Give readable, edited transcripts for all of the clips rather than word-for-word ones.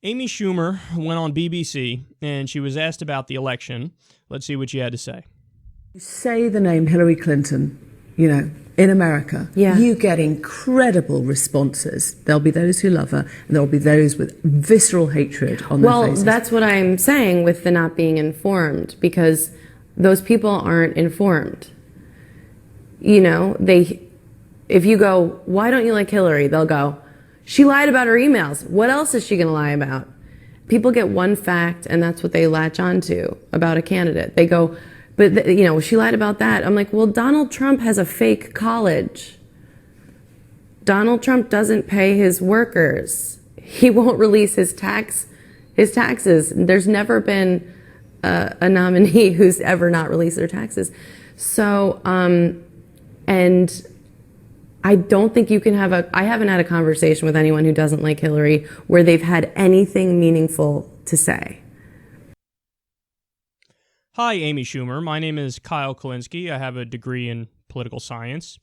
Amy Schumer went on BBC and she was asked about the election. Let's see what she had to say. You say the name Hillary Clinton, in America, you get incredible responses. There'll be those who love her, and there'll be those with visceral hatred on their faces. Well, that's what I'm saying with the not being informed, because those people aren't informed. If you go, why don't you like Hillary? They'll go, she lied about her emails. What else is she going to lie about? People get one fact, and that's what they latch onto about a candidate. They go, but she lied about that. I'm like, well, Donald Trump has a fake college. Donald Trump doesn't pay his workers. He won't release his taxes. There's never been a nominee who's ever not released their taxes. So, and I don't think you can I haven't had a conversation with anyone who doesn't like Hillary where they've had anything meaningful to say. Hi, Amy Schumer. My name is Kyle Kulinski. I have a degree in political science.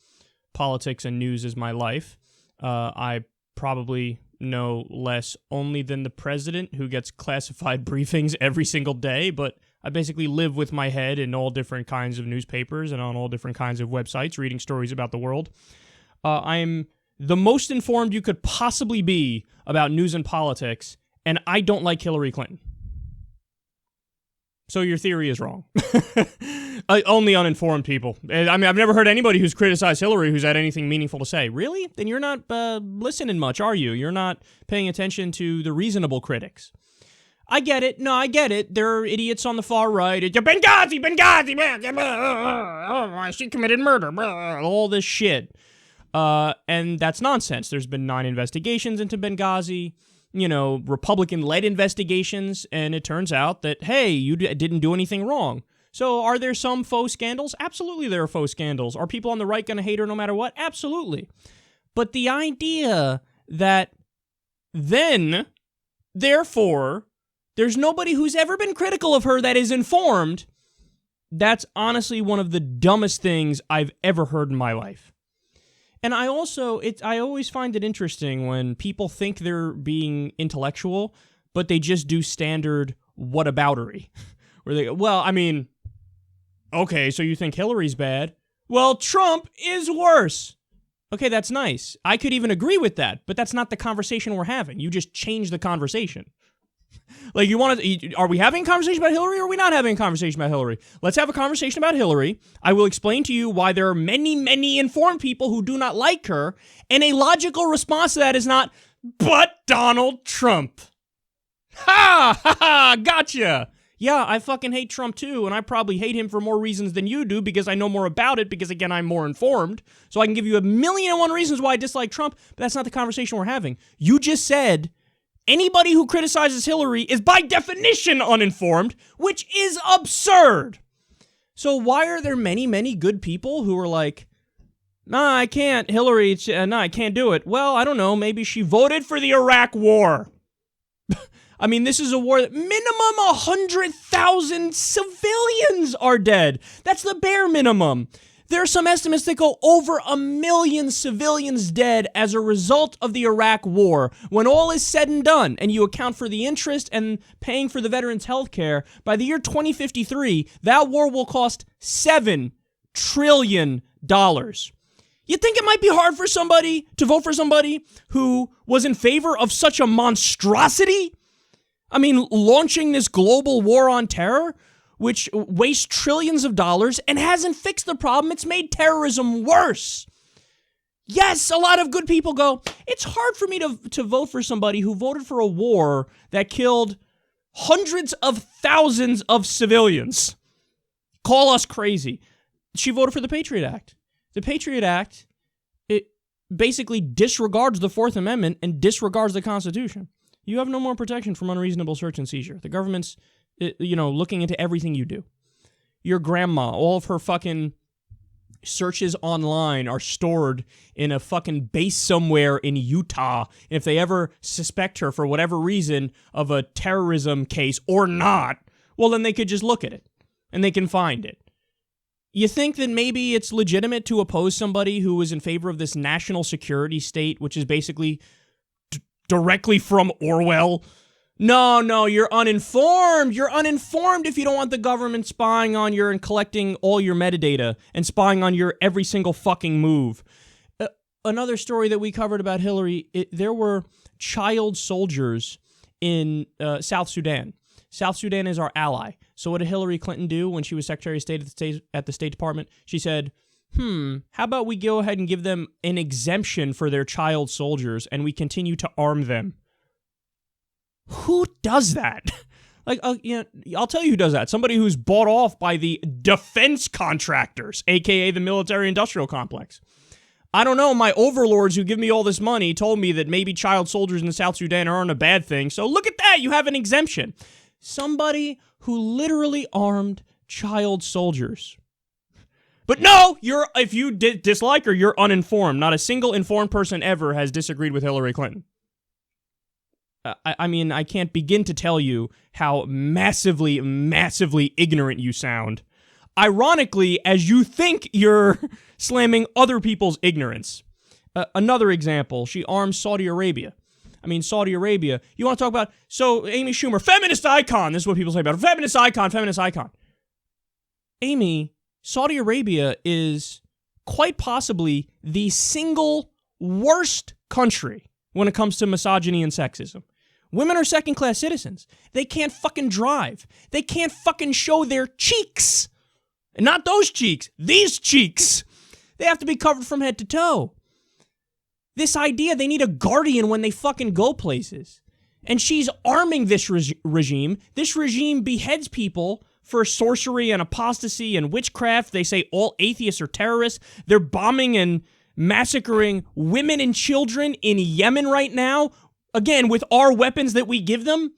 Politics and news is my life. I probably know less only than the president, who gets classified briefings every single day, but I basically live with my head in all different kinds of newspapers and on all different kinds of websites, reading stories about the world. I'm the most informed you could possibly be about news and politics, and I don't like Hillary Clinton. So your theory is wrong. Only uninformed people. I mean, I've never heard anybody who's criticized Hillary who's had anything meaningful to say. Really? Then you're not listening much, are you? You're not paying attention to the reasonable critics. I get it. No, I get it. There are idiots on the far right. Benghazi, she committed murder, all this shit. And that's nonsense. There's been 9 investigations into Benghazi. Republican-led investigations, and it turns out that, hey, you didn't do anything wrong. So are there some faux scandals? Absolutely there are faux scandals. Are people on the right going to hate her no matter what? Absolutely. But the idea that then, therefore, there's nobody who's ever been critical of her that is informed, that's honestly one of the dumbest things I've ever heard in my life. And I always find it interesting when people think they're being intellectual, but they just do standard whataboutery. Where they go, well, I mean, okay, so you think Hillary's bad? Well, Trump is worse. Okay, that's nice. I could even agree with that, but that's not the conversation we're having. You just changed the conversation. Like, are we having a conversation about Hillary or are we not having a conversation about Hillary? Let's have a conversation about Hillary. I will explain to you why there are many, many informed people who do not like her, and a logical response to that is not, but Donald Trump. Ha! Ha ha! Gotcha! Yeah, I fucking hate Trump too, and I probably hate him for more reasons than you do because I know more about it because, again, I'm more informed. So I can give you 1,000,001 reasons why I dislike Trump, but that's not the conversation we're having. You just said anybody who criticizes Hillary is by definition uninformed, which is absurd. So why are there many, many good people who are like, nah, I can't, Hillary, I can't do it. Well, I don't know, maybe she voted for the Iraq War. I mean, this is a war that minimum 100,000 civilians are dead. That's the bare minimum. There are some estimates that go over 1 million civilians dead as a result of the Iraq War. When all is said and done, and you account for the interest and paying for the veterans' health care, by the year 2053, that war will cost $7 trillion. You think it might be hard for somebody to vote for somebody who was in favor of such a monstrosity? I mean, launching this global war on terror, which wastes trillions of dollars and hasn't fixed the problem. It's made terrorism worse. Yes, a lot of good people go, it's hard for me to vote for somebody who voted for a war that killed hundreds of thousands of civilians. Call us crazy. She voted for the Patriot Act. The Patriot Act, it basically disregards the Fourth Amendment and disregards the Constitution. You have no more protection from unreasonable search and seizure. The government's looking into everything you do. Your grandma, all of her fucking searches online are stored in a fucking base somewhere in Utah. And if they ever suspect her for whatever reason of a terrorism case or not, well, then they could just look at it and they can find it. You think that maybe it's legitimate to oppose somebody who is in favor of this national security state, which is basically directly from Orwell, No, you're uninformed. You're uninformed if you don't want the government spying on you and collecting all your metadata and spying on your every single fucking move. Another story that we covered about Hillary, there were child soldiers in South Sudan. South Sudan is our ally. So what did Hillary Clinton do when she was Secretary of State at the State Department? She said, how about we go ahead and give them an exemption for their child soldiers and we continue to arm them? Who does that? I'll tell you who does that. Somebody who's bought off by the defense contractors, aka the military-industrial complex. I don't know, my overlords who give me all this money told me that maybe child soldiers in South Sudan aren't a bad thing, so look at that, you have an exemption. Somebody who literally armed child soldiers. But no, if you dislike her, you're uninformed. Not a single informed person ever has disagreed with Hillary Clinton. I mean, I can't begin to tell you how massively, massively ignorant you sound. Ironically, as you think you're slamming other people's ignorance. Another example, she arms Saudi Arabia. I mean, Saudi Arabia, you want to talk about, so Amy Schumer, feminist icon. This is what people say about her. Feminist icon. Amy, Saudi Arabia is quite possibly the single worst country when it comes to misogyny and sexism. Women are second-class citizens. They can't fucking drive. They can't fucking show their cheeks. And not those cheeks, these cheeks. They have to be covered from head to toe. This idea they need a guardian when they fucking go places. And she's arming this regime. This regime beheads people for sorcery and apostasy and witchcraft. They say all atheists are terrorists. They're bombing and massacring women and children in Yemen right now. Again, with our weapons that we give them.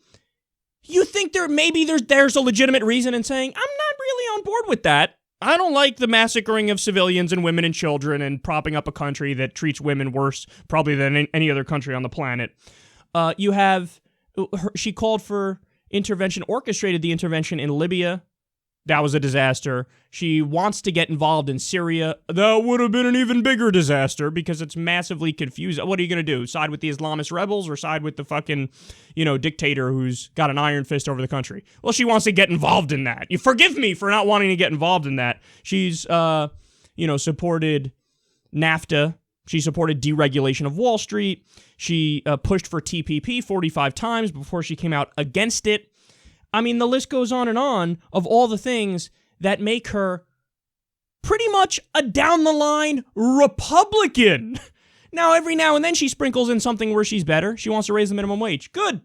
You think there's a legitimate reason in saying, I'm not really on board with that. I don't like the massacring of civilians and women and children and propping up a country that treats women worse probably than any other country on the planet. She called for intervention, orchestrated the intervention in Libya. That was a disaster. She wants to get involved in Syria. That would have been an even bigger disaster because it's massively confusing. What are you going to do? Side with the Islamist rebels or side with the fucking, dictator who's got an iron fist over the country? Well, she wants to get involved in that. You forgive me for not wanting to get involved in that. She's, supported NAFTA. She supported deregulation of Wall Street. She pushed for TPP 45 times before she came out against it. I mean, the list goes on of all the things that make her pretty much a down-the-line Republican. Now, every now and then she sprinkles in something where she's better. She wants to raise the minimum wage. Good.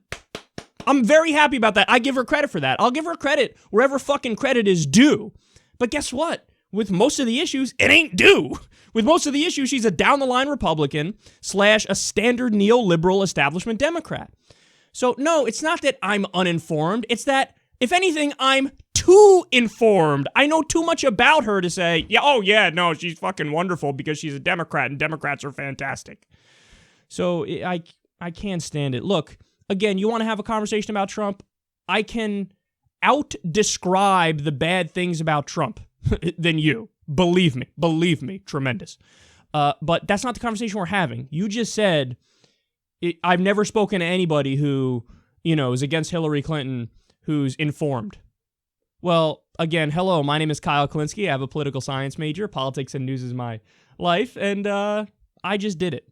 I'm very happy about that. I give her credit for that. I'll give her credit wherever fucking credit is due. But guess what? With most of the issues, it ain't due. With most of the issues, she's a down-the-line Republican / a standard neoliberal establishment Democrat. So, no, it's not that I'm uninformed. It's that, if anything, I'm too informed. I know too much about her to say, she's fucking wonderful because she's a Democrat and Democrats are fantastic. So, I can't stand it. Look, again, you want to have a conversation about Trump? I can out-describe the bad things about Trump than you. Believe me, tremendous. But that's not the conversation we're having. You just said... I've never spoken to anybody who, is against Hillary Clinton who's informed. Well, again, hello, my name is Kyle Kulinski. I have a political science major. Politics and news is my life, and I just did it.